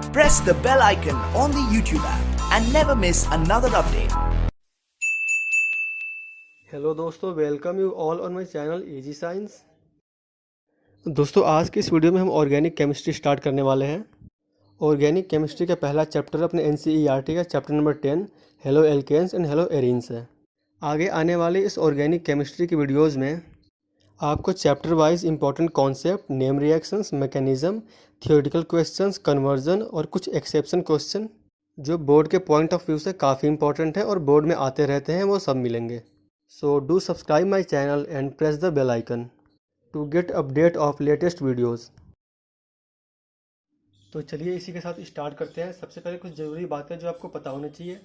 Press the bell icon on the YouTube app and never miss another update. Hello दोस्तों, welcome you all on my channel Easy Science. दोस्तों, आज की इस video में हम organic chemistry start करने वाले हैं। ऑर्गेनिक केमिस्ट्री का पहला चैप्टर अपने एनसीईआरटी का chapter number 10 haloalkanes and haloarenes है। आगे आने वाली इस ऑर्गेनिक केमिस्ट्री की वीडियोज़ में आपको chapter wise important concept, name reactions, mechanism, theoretical questions, conversion और कुछ एक्सेप्शन क्वेश्चन जो बोर्ड के पॉइंट ऑफ व्यू से काफ़ी इंपॉर्टेंट है और बोर्ड में आते रहते हैं, वो सब मिलेंगे। So do subscribe my channel and press the bell icon to get update of latest videos। तो चलिए इसी के साथ स्टार्ट करते हैं। सबसे पहले कुछ ज़रूरी बातें जो आपको पता होनी चाहिए।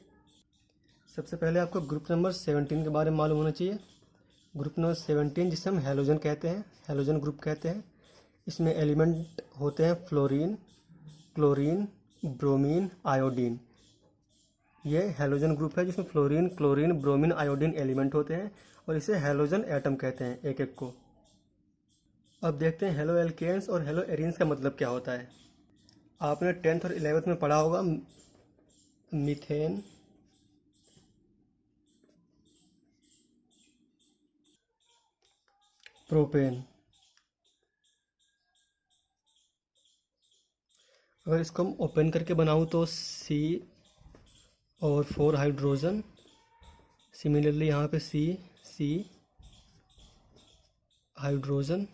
सबसे पहले आपको ग्रुप नंबर 17 के बारे में मालूम होना चाहिए। ग्रुप नंबर 17 जिसे हम हैलोजन कहते हैं, हैलोजन ग्रुप कहते हैं। इसमें एलिमेंट होते हैं फ्लोरीन, क्लोरीन, ब्रोमीन, आयोडीन। ये हैलोजन ग्रुप है जिसमें fluorine, chlorine, bromine, iodine element होते हैं और इसे हैलोजन एटम कहते हैं एक एक को। अब देखते हैं हेलो एल्केन्स और हेलो एरीन्स का मतलब क्या होता है। आपने 10th और 11th में पढ़ा होगा मीथेन, प्रोपेन। अगर इसको हम ओपन करके बनाऊं तो C और 4 हाइड्रोजन। सिमिलरली यहाँ पे C हाइड्रोजन।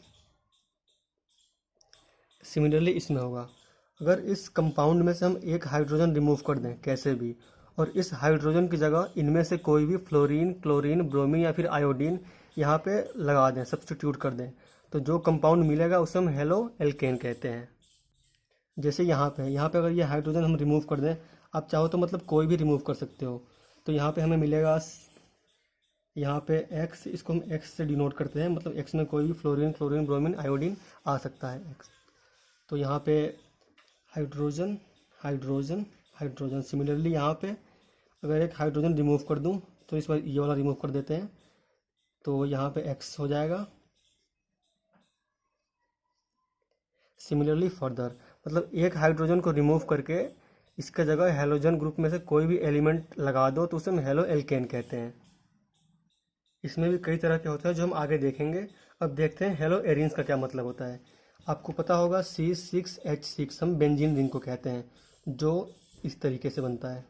सिमिलरली इसमें होगा। अगर इस कंपाउंड में से हम एक हाइड्रोजन रिमूव कर दें कैसे भी, और इस हाइड्रोजन की जगह इनमें से कोई भी फ्लोरीन, क्लोरीन, ब्रोमीन या फिर आयोडीन यहाँ पे लगा दें, सब्स्टिट्यूट कर दें, तो जो कंपाउंड मिलेगा उसे हम हेलो एल्केन कहते हैं। जैसे यहाँ पे अगर ये हाइड्रोजन हम रिमूव कर दें, आप चाहो तो मतलब कोई भी रिमूव कर सकते हो, तो यहाँ पे हमें मिलेगा यहाँ पे X, इसको हम X से डिनोट करते हैं, मतलब X में कोई भी फ्लोरीन, क्लोरीन, ब्रोमीन, आयोडीन आ सकता है X। तो यहाँ पे हाइड्रोजन, हाइड्रोजन, हाइड्रोजन। सिमिलरली यहाँ पे अगर एक हाइड्रोजन रिमूव कर दूँ तो इस बार ये वाला रिमूव कर देते हैं, तो यहाँ पे X हो जाएगा। सिमिलरली फर्दर, मतलब एक हाइड्रोजन को रिमूव करके इसके जगह हैलोजन ग्रुप में से कोई भी एलिमेंट लगा दो तो उसे हम हेलो एल्केन कहते हैं। इसमें भी कई तरह के होते हैं जो हम आगे देखेंगे। अब देखते हैं हेलो एरीन्स का क्या मतलब होता है। आपको पता होगा C6H6 हम बेंजीन रिंग को कहते हैं, जो इस तरीके से बनता है।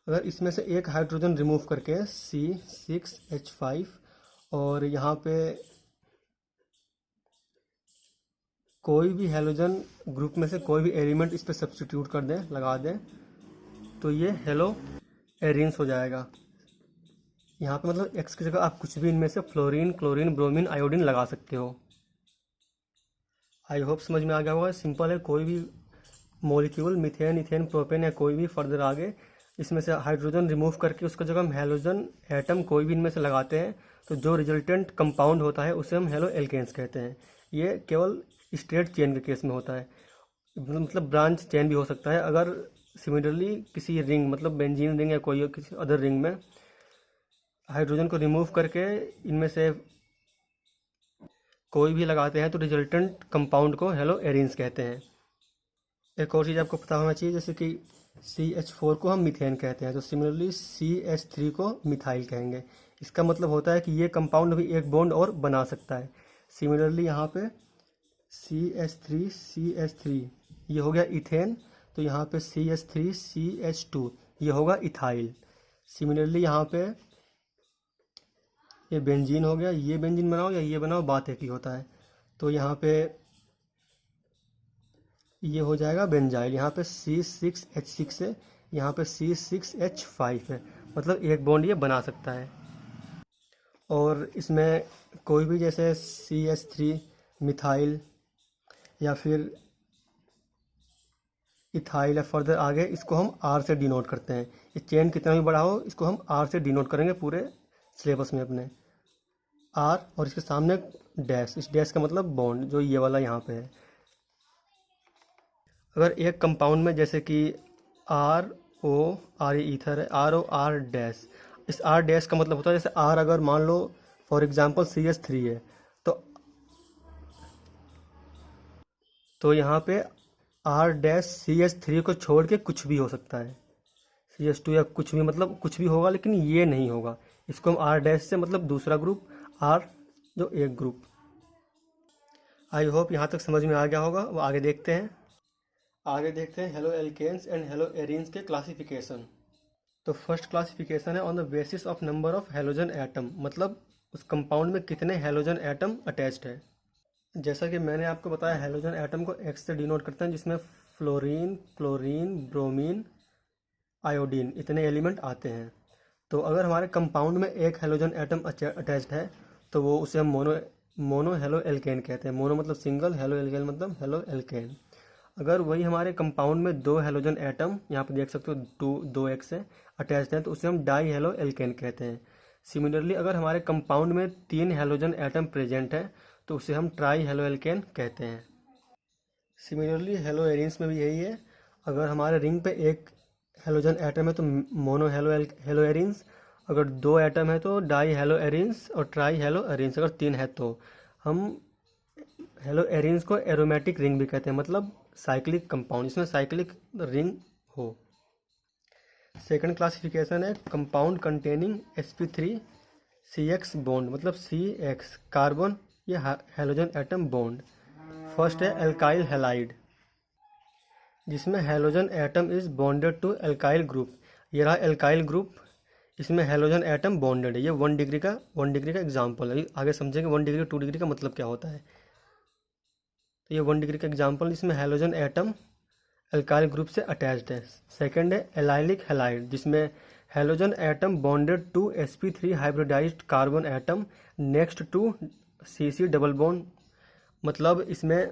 अगर इसमें से एक हाइड्रोजन रिमूव करके C6H5 और यहाँ पे कोई भी हैलोजन ग्रुप में से कोई भी एलिमेंट इस पर सब्स्टिट्यूट कर दें, लगा दें, तो ये हेलो एरीन्स हो जाएगा। यहाँ पे मतलब X की जगह आप कुछ भी इनमें से फ्लोरीन, क्लोरीन, ब्रोमीन, आयोडीन लगा सकते हो। आई होप समझ में आ गया होगा। सिंपल है। कोई भी मॉलिक्यूल, मीथेन, इथेन, प्रोपेन या कोई भी फर्दर आगे इसमें से हाइड्रोजन रिमूव करके उसका जगह हम हैलोजन एटम कोई भी इनमें से लगाते हैं, तो जो रिजल्टेंट कंपाउंड होता है उसे हम हेलो एल्केन्स कहते हैं। ये केवल स्ट्रेट चेन के केस में होता है, मतलब ब्रांच चेन भी हो सकता है। अगर सिमिलरली किसी रिंग, मतलब बेंजीन रिंग या कोई किसी अदर रिंग में हाइड्रोजन को रिमूव करके इनमें से कोई भी लगाते हैं तो रिजल्टेंट कंपाउंड को हेलो एरीन्स कहते हैं। एक और चीज़ आपको पता होना चाहिए, जैसे कि CH4 को हम मीथेन कहते हैं, तो सिमिलरली CH3 को मिथाइल कहेंगे। इसका मतलब होता है कि ये कंपाउंड भी एक बॉन्ड और बना सकता है। सिमिलरली यहाँ पे CH3 ये हो गया इथेन, तो यहाँ पे CH3CH2 ये होगा इथाइल। सिमिलरली यहाँ पे ये बेंजीन हो गया, ये बेंजीन बनाओ या ये बनाओ, बात एक ही होता है। तो यहाँ पे ये हो जाएगा बेंजाइल। यहाँ पे C6H6 है, यहाँ पे C6H5 है, मतलब एक बॉन्ड ये बना सकता है। और इसमें कोई भी जैसे CH3 मिथाइल या फिर इथाइल या फर्दर आगे, इसको हम R से डिनोट करते हैं। ये चेन कितना भी बड़ा हो, इसको हम R से डिनोट करेंगे पूरे सिलेबस में अपने, R और इसके सामने डैश। इस डैश का मतलब बॉन्ड, जो ये वाला यहाँ पे है। अगर एक कंपाउंड में जैसे कि RO, ईथर है, RO R डैश, इस R डैश का मतलब होता है जैसे R अगर मान लो फॉर एग्जांपल CH3 है, तो यहाँ पे R-CH3 को छोड़ के कुछ भी हो सकता है, CH2 या कुछ भी, मतलब कुछ भी होगा, लेकिन ये नहीं होगा। इसको हम R- से मतलब दूसरा ग्रुप, R जो एक ग्रुप। आई होप यहाँ तक समझ में आ गया होगा। वो आगे देखते हैं haloalkanes and haloarenes के क्लासिफिकेशन। तो फर्स्ट क्लासिफिकेशन है on the basis of number of halogen atom, मतलब उस कंपाउंड में कितने हेलोजन एटम अटैच्ड है। जैसा कि मैंने आपको बताया, हेलोजन एटम को X से डिनोट करते हैं, जिसमें फ्लोरीन, क्लोरीन, ब्रोमीन, आयोडीन इतने एलिमेंट आते हैं। तो अगर हमारे कंपाउंड में एक हेलोजन एटम अटैच्ड है तो वो उसे हम मोनो हेलो एल्केन कहते हैं। मोनो मतलब सिंगल, हेलो एल्केन मतलब हेलो एल्केन। अगर वही हमारे कंपाउंड में दो हेलोजन एटम, यहाँ पे देख सकते हो 2x है, अटैच्ड हैं, तो उसे हम डाई हेलो एल्केन कहते हैं। सिमिलरली अगर हमारे कंपाउंड में 3 हेलोजन एटम प्रेजेंट है तो उसे हम ट्राई हेलो एल्केन कहते हैं। सिमिलरली हेलो एरीन्स में भी यही है। अगर हमारे रिंग पे एक हेलोजन एटम है तो मोनो हेलो एरीन्स, अगर 2 एटम है तो डाई हेलो एरीन्स और ट्राई हेलो एरीन्स, अगर 3 है तो हम हेलो एरीन्स को एरोमेटिक रिंग भी कहते हैं, मतलब साइक्लिक कंपाउंड, इसमें साइक्लिक रिंग हो। सेकंड क्लासिफिकेशन है compound containing sp3 CX bond, मतलब CX कार्बन या हेलोजन एटम बॉन्ड। फर्स्ट है एल्काइल हैलाइड, जिसमें halogen atom is bonded to alkyl group. ये रहा एल्काइल ग्रुप, इसमें हेलोजन एटम बॉन्डेड है। ये 1 डिग्री का एग्जाम्पल है। आगे समझेंगे 1 डिग्री 2 डिग्री का मतलब क्या होता है। तो ये 1 डिग्री का एग्जाम्पल, इसमें हेलोजन एटम एल्काइल ग्रुप से अटैच्ड है। सेकंड है एलाइलिक हैलाइड, जिसमें halogen atom bonded to sp3 hybridised carbon atom next to CC double bond, मतलब इसमें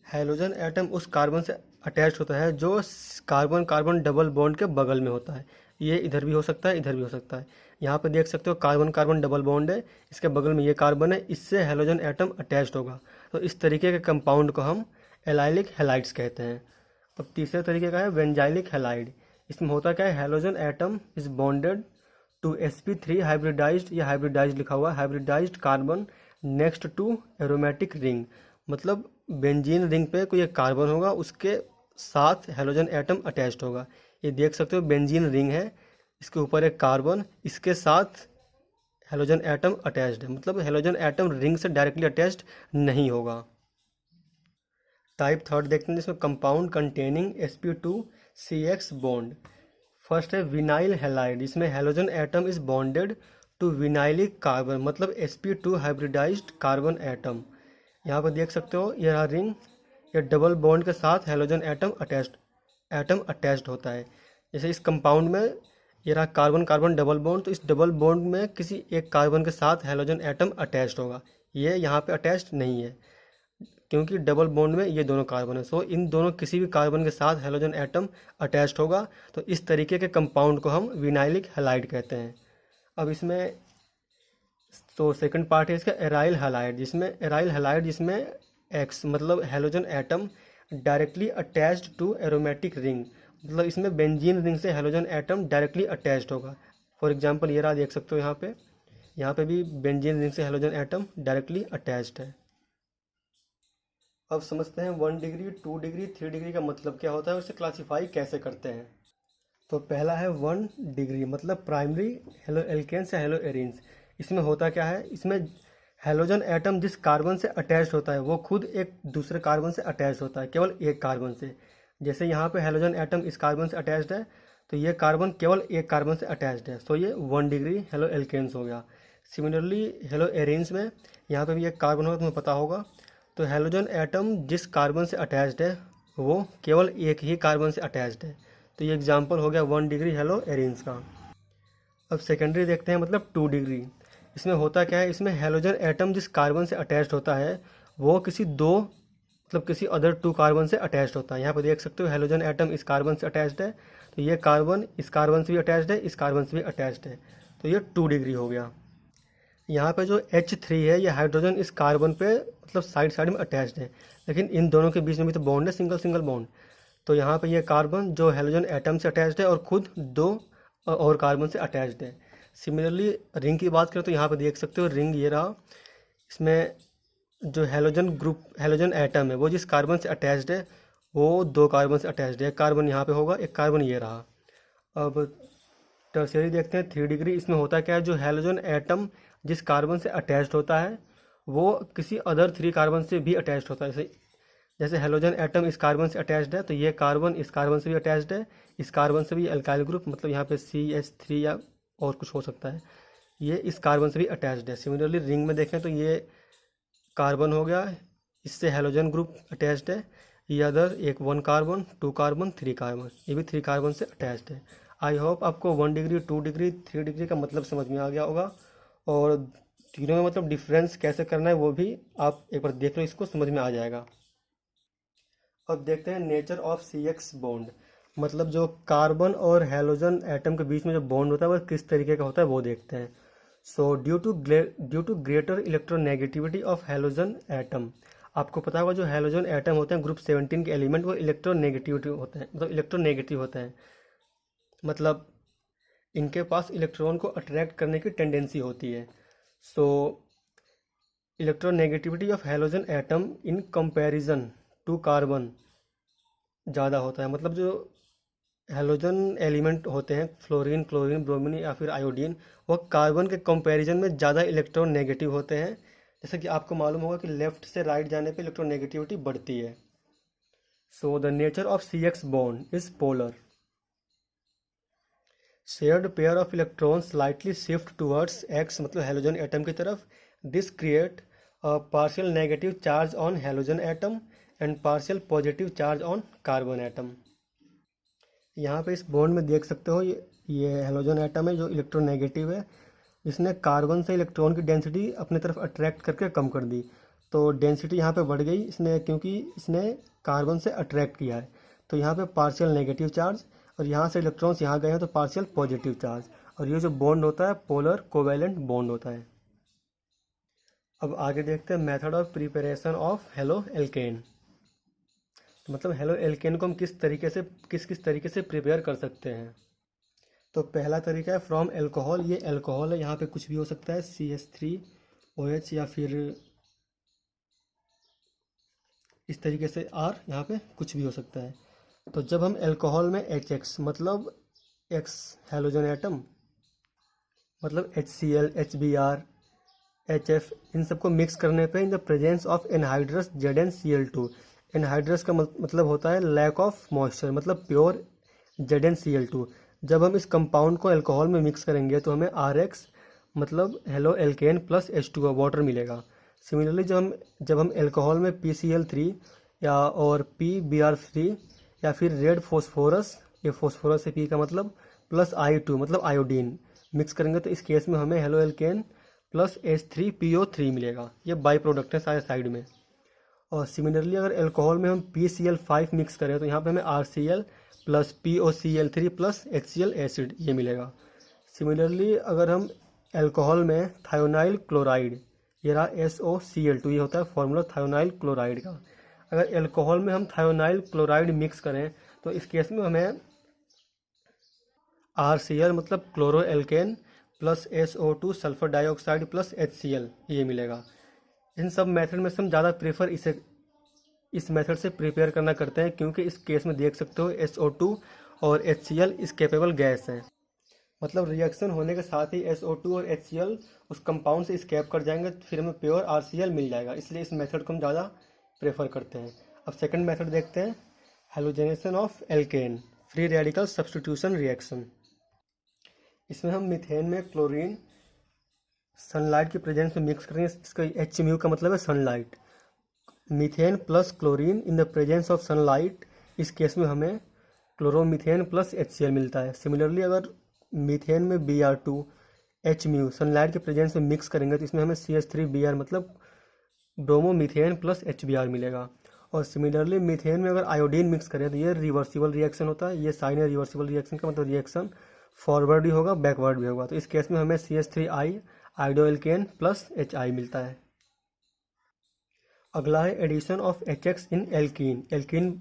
हेलोजन एटम उस कार्बन से अटैच होता है जो कार्बन कार्बन डबल बॉन्ड के बगल में होता है। ये इधर भी हो सकता है, इधर भी हो सकता है। यहाँ पे देख सकते हो कार्बन कार्बन डबल बॉन्ड है, इसके बगल में ये कार्बन है, इससे हेलोजन एटम अटैच्ड होगा। तो इस तरीके के कंपाउंड को हम एलाइलिक हैलाइड्स कहते हैं। अब तीसरे तरीके का है बेंजाइलिक हैलाइड। इसमें होता क्या है, halogen atom is bonded to sp3 hybridised, या हाइब्रिडाइज्ड लिखा हुआ है, hybridised carbon next to aromatic ring, मतलब बेंजीन रिंग पे कोई एक कार्बन होगा, उसके साथ हेलोजन एटम अटैच्ड होगा। ये देख सकते हो बेंजीन रिंग है, इसके ऊपर एक कार्बन, इसके साथ हेलोजन एटम अटैच्ड है, मतलब हेलोजन एटम रिंग से डायरेक्टली अटैच्ड नहीं होगा। टाइप थर्ड देखते हैं, जिसमें compound containing sp2CX bond. First है विनाइल हैलाइड, इसमें halogen atom is bonded to vinylic carbon, मतलब sp2 हाइब्रिडाइज्ड कार्बन एटम। यहाँ पर देख सकते हो यह रिंग, या डबल बॉन्ड के साथ हेलोजन एटम अटैच्ड होता है। जैसे इस कंपाउंड में ये रहा कार्बन कार्बन डबल बॉन्ड, तो इस डबल बॉन्ड में किसी एक कार्बन के साथ हेलोजन एटम अटैच्ड होगा। ये यहाँ पे अटैच्ड नहीं है क्योंकि डबल बॉन्ड में ये दोनों कार्बन है। सो इन दोनों किसी भी कार्बन के साथ हेलोजन एटम अटैच्ड होगा, तो इस तरीके के कंपाउंड को हम विनाइलिक हैलाइड कहते हैं। अब इसमें तो सेकंड पार्ट है इसका एराइल हैलाइड, जिसमें X मतलब halogen atom directly attached to aromatic ring, मतलब इसमें बेंजीन रिंग से हेलोजन एटम डायरेक्टली अटैच्ड होगा। फॉर एग्जांपल ये रहा, देख सकते हो यहाँ पे भी बेंजीन रिंग से हेलोजन एटम डायरेक्टली अटैच्ड है। अब समझते हैं 1 डिग्री 2 डिग्री 3 डिग्री का मतलब क्या होता है, उसे क्लासीफाई कैसे करते हैं। तो पहला है 1 डिग्री, मतलब प्राइमरी हेलो एल्केन्स या हेलो एरीन्स। इसमें होता क्या है, इसमें हेलोजन एटम जिस कार्बन से अटैच्ड होता है वो खुद एक दूसरे कार्बन से अटैच्ड होता है, केवल एक कार्बन से। जैसे यहाँ पे हेलोजन एटम इस कार्बन से अटैच्ड है, तो ये कार्बन केवल एक कार्बन से अटैच्ड है, सो ये 1 डिग्री हेलो एल्केन्स हो गया। सिमिलरली हेलो एरीन्स में यहाँ पे भी एक कार्बन होगा, तुम्हें पता होगा। तो हेलोजन एटम जिस कार्बन से अटैच्ड है वो केवल एक ही कार्बन से अटैच्ड है, तो ये एग्जाम्पल हो गया 1 डिग्री हेलो एरीन्स का। अब सेकेंडरी देखते हैं, मतलब 2 डिग्री। इसमें होता क्या है, इसमें हेलोजन एटम जिस कार्बन से अटैच्ड होता है वो किसी अदर 2 कार्बन से अटैच्ड होता है। यहाँ पर देख सकते हो हेलोजन एटम इस कार्बन से अटैच्ड है, तो ये कार्बन इस कार्बन से भी अटैच्ड है, इस कार्बन से भी अटैच्ड है, तो ये 2 डिग्री हो गया। यहाँ पे जो H3 है ये हाइड्रोजन इस कार्बन पे मतलब साइड में अटैच्ड है, लेकिन इन दोनों के बीच में भी तो बॉन्ड है, सिंगल बॉन्ड। तो यहाँ पे ये कार्बन जो हेलोजन एटम से अटैच्ड है और खुद 2 और कार्बन से अटैच्ड है। सिमिलरली रिंग की बात करें तो यहाँ पे देख सकते हो रिंग ये रहा, इसमें जो हेलोजन एटम है वो जिस कार्बन से अटैच्ड है वो 2 कार्बन से अटैच्ड है। एक कार्बन यहाँ पे होगा, एक कार्बन ये रहा। अब टर्शियरी देखते हैं 3 डिग्री। इसमें होता क्या है, जो हैलोजन एटम जिस कार्बन से अटैच्ड होता है वो किसी अदर 3 कार्बन से भी अटैच्ड होता है। जैसे हैलोजन एटम इस कार्बन से अटैच्ड है, तो ये कार्बन इस कार्बन से भी अटैच्ड है, इस कार्बन से भी अल्काइल ग्रुप, मतलब यहाँ पे CH3 या और कुछ हो सकता है, ये इस कार्बन से भी अटैच्ड है। सिमिलरली रिंग में देखें तो ये कार्बन हो गया, इससे हैलोजन ग्रुप अटैच्ड है। ये अदर 1 कार्बन, 2 कार्बन, 3 कार्बन, ये भी 3 कार्बन से अटैच्ड है। आई होप आपको 1 डिग्री, 2 डिग्री, 3 डिग्री का मतलब समझ में आ गया होगा, और तीनों में मतलब डिफरेंस कैसे करना है वो भी आप एक बार देख लो, इसको समझ में आ जाएगा। अब देखते हैं नेचर ऑफ CX बॉन्ड, मतलब जो कार्बन और हैलोजन एटम के बीच में जो बॉन्ड होता है वो किस तरीके का होता है वो देखते हैं। So due to greater electronegativity of halogen atom, आपको पता होगा जो हैलोजन एटम होते हैं ग्रुप 17 के एलिमेंट वो इलेक्ट्रोनेगेटिविटी होते हैं, मतलब इलेक्ट्रोनेगेटिव होते हैं, मतलब इनके पास इलेक्ट्रॉन को अट्रैक्ट करने की टेंडेंसी होती है। So electronegativity of halogen atom in comparison to carbon ज़्यादा होता है, मतलब जो हैलोजन एलिमेंट होते हैं फ्लोरीन, क्लोरीन, ब्रोमीन या फिर आयोडीन, वो कार्बन के कंपैरिजन में ज़्यादा इलेक्ट्रॉन नेगेटिव होते हैं। जैसे कि आपको मालूम होगा कि लेफ्ट से राइट जाने पे इलेक्ट्रॉन नेगेटिविटी बढ़ती है। So the nature of CX bond is polar, shared pair of electron slightly shift towards X, मतलब हैलोजन एटम की तरफ। This create a partial negative charge on halogen atom and partial positive charge on carbon atom. यहाँ पे इस bond में देख सकते हो ये हैलोजन एटम है जो इलेक्ट्रोनेगेटिव है, इसने कार्बन से इलेक्ट्रॉन की डेंसिटी अपनी तरफ अट्रैक्ट करके कम कर दी, तो डेंसिटी यहाँ पे बढ़ गई इसने, क्योंकि इसने कार्बन से अट्रैक्ट किया है। तो यहाँ पे पार्शियल नेगेटिव चार्ज, और यहाँ से इलेक्ट्रॉन्स यहाँ गए हैं तो पार्शियल पॉजिटिव चार्ज, और ये जो बॉन्ड होता है पोलर कोवैलेंट बॉन्ड होता है। अब आगे देखते हैं method of preparation of halo alkane, मतलब हेलो एल्केन को हम किस तरीके से प्रिपेयर कर सकते हैं। तो पहला तरीका है फ्रॉम एल्कोहल, ये एल्कोहल है, यहाँ पे कुछ भी हो सकता है, CH3OH या फिर इस तरीके से R, यहाँ पे कुछ भी हो सकता है। तो जब हम एल्कोहल में HX, मतलब X हैलोजन एटम, मतलब HCl, HBr, HF, इन सबको मिक्स करने पे इन the presence of anhydrous ZnCl2, anhydrous का मतलब होता है लैक ऑफ मॉइस्चर, मतलब प्योर ZnCl2। जब हम इस कंपाउंड को अल्कोहल में मिक्स करेंगे तो हमें RX, मतलब halo alkane plus H2O water मिलेगा। सिमिलरली जब हम अल्कोहल में PCl3 या और PBr3 या फिर रेड फॉस्फोरस, ये फॉस्फोरस से P का मतलब, प्लस I2 मतलब आयोडीन मिक्स करेंगे तो इस केस में हमें हेलो एल्केन प्लस H3PO3 मिलेगा। ये बाई प्रोडक्ट है सारे साइड में। और सिमिलरली अगर अल्कोहल में हम PCl5 मिक्स करें तो यहाँ पे हमें RCl plus POCl3 plus HCl acid ये मिलेगा। सिमिलरली अगर हम अल्कोहल में थायोनाइल क्लोराइड, ये रहा SOCl2, ये होता है फॉर्मूला थायोनाइल क्लोराइड का। अगर अल्कोहल में हम थायोनाइल क्लोराइड मिक्स करें तो इस केस में हमें RCl मतलब chloroalkane plus SO2 sulphur dioxide plus HCl ये मिलेगा। इन सब मेथड में से हम ज़्यादा प्रेफर इस मेथड से प्रिपेयर करना करते हैं, क्योंकि इस केस में देख सकते हो SO2 और HCl इस कैपेबल गैस हैं, मतलब रिएक्शन होने के साथ ही SO2 और HCl उस कंपाउंड से स्केप कर जाएंगे, फिर हमें प्योर RCl मिल जाएगा। इसलिए इस मेथड को हम ज़्यादा प्रेफर करते हैं। अब सेकंड मेथड देखते हैं, halogenation of alkane free radical substitution reaction. इसमें हम मीथेन में क्लोरीन सनलाइट की प्रेजेंस में मिक्स करेंगे, इसका HMU का मतलब है sunlight. Methane plus chlorine in the presence of sunlight, इस केस में हमें क्लोरोमीथेन प्लस HCl मिलता है। सिमिलरली अगर मीथेन में Br2 HMU सनलाइट के प्रेजेंस में मिक्स करेंगे तो इसमें हमें CH3Br मतलब ब्रोमोमीथेन प्लस HBr मिलेगा। और सिमिलरली मीथेन में अगर आयोडीन मिक्स करें तो ये रिवर्सिबल रिएक्शन होता है, ये साइन है रिवर्सिबल रिएक्शन का, मतलब रिएक्शन फॉरवर्ड भी होगा बैकवर्ड भी होगा। तो इस केस में हमें CH3I आइडोएल्केन प्लस HI मिलता है। अगला है addition of HX in alkene. Alkene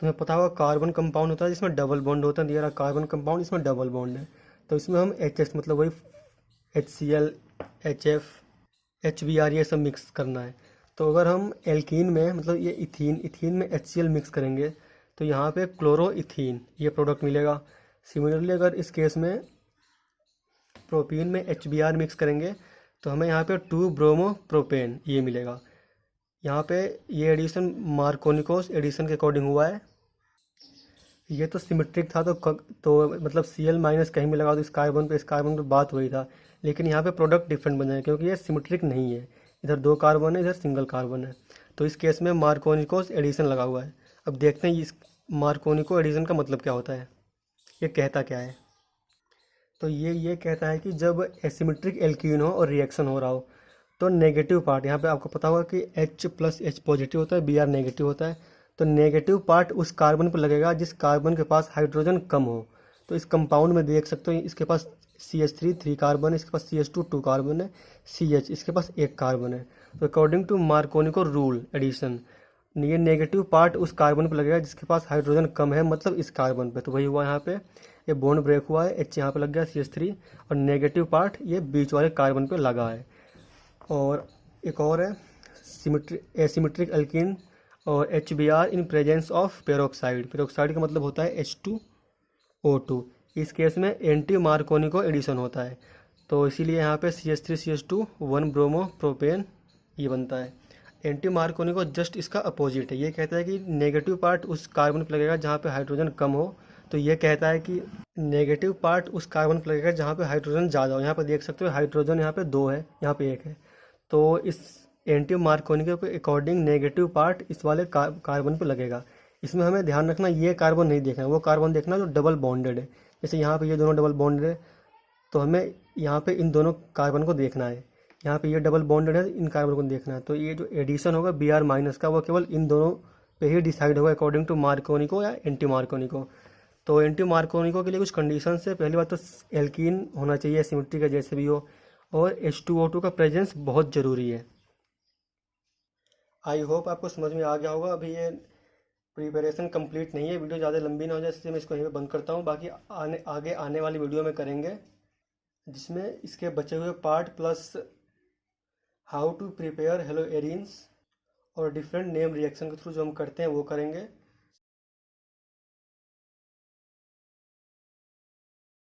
तुम्हें पता होगा कार्बन कंपाउंड होता है जिसमें डबल बॉन्ड होता है, दिया कार्बन कंपाउंड इसमें डबल बॉन्ड है, तो इसमें हम HX मतलब वही HCl, HF, HBr ये सब मिक्स करना है। तो अगर हम एल्कीन में मतलब ये इथीन में HCl मिक्स करेंगे तो यहाँ पे क्लोरो इथीन ये प्रोडक्ट मिलेगा। सिमिलरली अगर इस केस में प्रोपीन में HBr मिक्स करेंगे तो हमें यहाँ पे 2 ब्रोमो प्रोपेन ये मिलेगा। यहाँ पे ये एडिशन मार्कोनिकोस एडिशन के अकॉर्डिंग हुआ है। ये तो सिमेट्रिक था तो मतलब Cl माइनस कहीं भी लगा तो इस कार्बन पे बात वही था, लेकिन यहाँ पे प्रोडक्ट डिफरेंट बन जाए क्योंकि ये सिमेट्रिक नहीं है, इधर 2 कार्बन है इधर सिंगल कार्बन है। तो इस केस में मार्कोनिकोस एडिशन लगा हुआ है। अब देखते हैं इस मार्कोनिको एडिशन का मतलब क्या होता है, ये कहता क्या है। तो ये कहता है कि जब एसिमेट्रिक एल्कीन हो और रिएक्शन हो रहा हो तो नेगेटिव पार्ट, यहाँ पे आपको पता होगा कि H+H पॉजिटिव होता है, Br नेगेटिव होता है, तो नेगेटिव पार्ट उस कार्बन पर लगेगा जिस कार्बन के पास हाइड्रोजन कम हो। तो इस कंपाउंड में देख सकते हो इसके पास CH3 3 कार्बन है, इसके पास CH2 2 कार्बन है, CH इसके पास 1 कार्बन है। तो according to Markovnikov rule addition ये नेगेटिव पार्ट उस कार्बन पर लगेगा जिसके पास हाइड्रोजन कम है, मतलब इस कार्बन पे। तो वही हुआ यहाँ पे, ये बॉन्ड ब्रेक हुआ है, H यहाँ पे लग गया CH3 और नेगेटिव पार्ट ये बीच वाले कार्बन पे लगा है। और एक और है एसिमेट्रिक एल्कीन और HBr in presence of peroxide. Peroxide का मतलब होता है H2O2। इस केस में एंटी मार्कोनिको एडिशन होता है, तो इसीलिए यहाँ पे CH3CH2 1 ब्रोमो प्रोपेन ये बनता है। एंटी मार्कोनिको जस्ट इसका अपोजिट है, ये कहता है कि नेगेटिव पार्ट उस कार्बन पर लगेगा जहाँ पे हाइड्रोजन कम हो, तो ये कहता है कि नेगेटिव पार्ट उस कार्बन पर लगेगा जहाँ पे हाइड्रोजन ज़्यादा हो। यहाँ पे देख सकते हो हाइड्रोजन यहाँ पे 2 है, यहाँ पे 1 है। तो इस एंटी मार्कोनिको के अकॉर्डिंग नेगेटिव पार्ट इस वाले कार्बन पे लगेगा। इसमें हमें ध्यान रखना ये कार्बन नहीं देखना है, वो कार्बन देखना जो डबल बॉन्डेड है। जैसे यहाँ पे ये दोनों डबल बॉन्डेड है तो हमें यहाँ पे इन दोनों कार्बन को देखना है, यहाँ पे ये डबल बॉन्डेड है इन कार्बन को देखना है। तो ये जो एडिशन होगा Br माइनस का वो केवल इन दोनों पे ही डिसाइड होगा अकॉर्डिंग टू मार्कोनिको या एंटी मार्कोनिको। तो एंटी मार्कोनिको के लिए कुछ कंडीशन है। पहली बात तो एल्कीन होना चाहिए सिमेट्री का जैसे भी हो, और H2O2 का प्रेजेंस बहुत ज़रूरी है। आई होप आपको समझ में आ गया होगा। अभी ये प्रिपरेशन कंप्लीट नहीं है, वीडियो ज़्यादा लंबी ना हो जाए इसलिए मैं इसको यहीं पे बंद करता हूँ। बाकी आगे आने वाली वीडियो में करेंगे जिसमें इसके बचे हुए part plus how to prepare haloarenes और डिफरेंट नेम रिएक्शन के थ्रू जो हम करते हैं वो करेंगे।